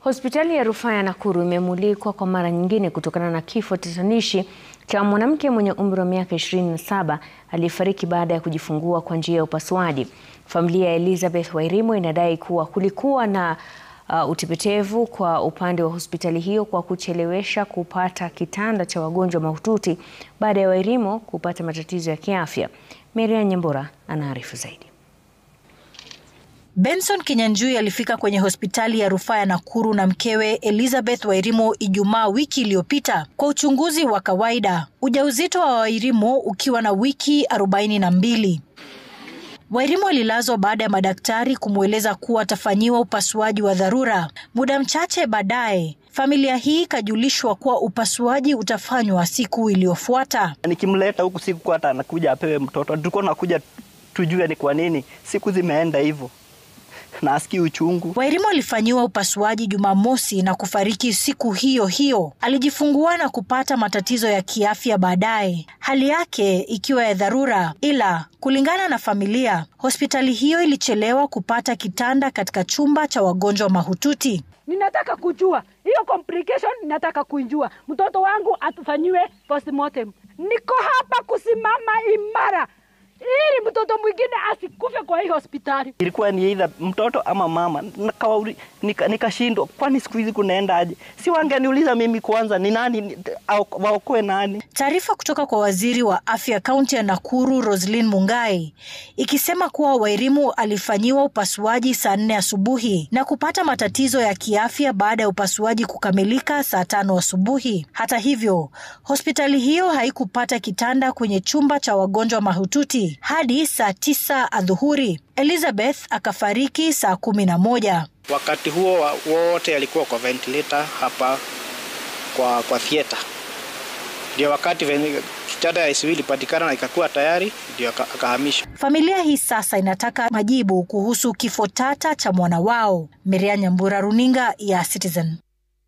Hospitali ya Rufaa ya Nakuru imemulikwa kwa mara nyingine kutokana na kifo tatanishi cha mwanamke mwenye umri wa miaka 27 aliyefariki baada ya kujifungua kwa njia ya upasuaji. Familia ya Elizabeth Wairimu inadai kuwa kulikuwa na utepetevu kwa upande wa hospitali hiyo kwa kuchelewesha kupata kitanda cha wagonjwa mahututi baada ya Wairimu kupata matatizo ya kiafya. Maria Nyambura anaarifu zaidi. Benson Kinyanjui alifika kwenye hospitali ya Rufaa ya Nakuru na mkewe Elizabeth Wairimu Ijumaa wiki iliyopita kwa uchunguzi wa kawaida, ujauzito wa Wairimu ukiwa na wiki 42. Wairimu alilazwa baada ya madaktari kumweleza kuwa atafanyiwa upasuaji wa dharura. Muda mchache baadaye, familia hii kajulishwa kuwa upasuaji utafanywa siku iliyofuata. Nikimleta huku siku kwa hata anakuja apewe mtoto. Tulikuwa nakuja tujue ni kwa nini siku zimeenda hivyo. Na asikii uchungu. Wairimu alifanyiwa upasuaji Jumamosi na kufariki siku hiyo hiyo. Alijifungua na kupata matatizo ya kiafya baadaye, hali yake ikiwa ya dharura, ila kulingana na familia, hospitali hiyo ilichelewa kupata kitanda katika chumba cha wagonjwa mahututi. Ninataka kujua hiyo complication, ninataka kujua mtoto wangu atufanyiwe postmortem. Niko hapa kusimama imara ili mtoto mwingine asikufe kwa hii hospitali. Ilikuwa ni either mtoto ama mama. Nikashindwa, kwani siku hizi kunaenda aje? Si wangeniuliza mimi kwanza ni nani au waokoe nani? Taarifa kutoka kwa waziri wa afya kaunti ya Nakuru Roslyn Mungai ikisema kuwa Wairimu alifanyiwa upasuaji saa 4 asubuhi na kupata matatizo ya kiafya baada ya upasuaji kukamilika saa 5 asubuhi. Hata hivyo, hospitali hiyo haikupata kitanda kwenye chumba cha wagonjwa mahututi hadi saa 9 adhuhuri. Elizabeth akafariki saa 11. Wakati huo wote alikuwa kwa ventilator hapa kwa theater. Ndio wakati kitanda ya ICU ilipatikana na ikakuwa tayari ndio akahamishwa. Familia hii sasa inataka majibu kuhusu kifo tata cha mwana wao. Maria Nyambura, runinga ya Citizen.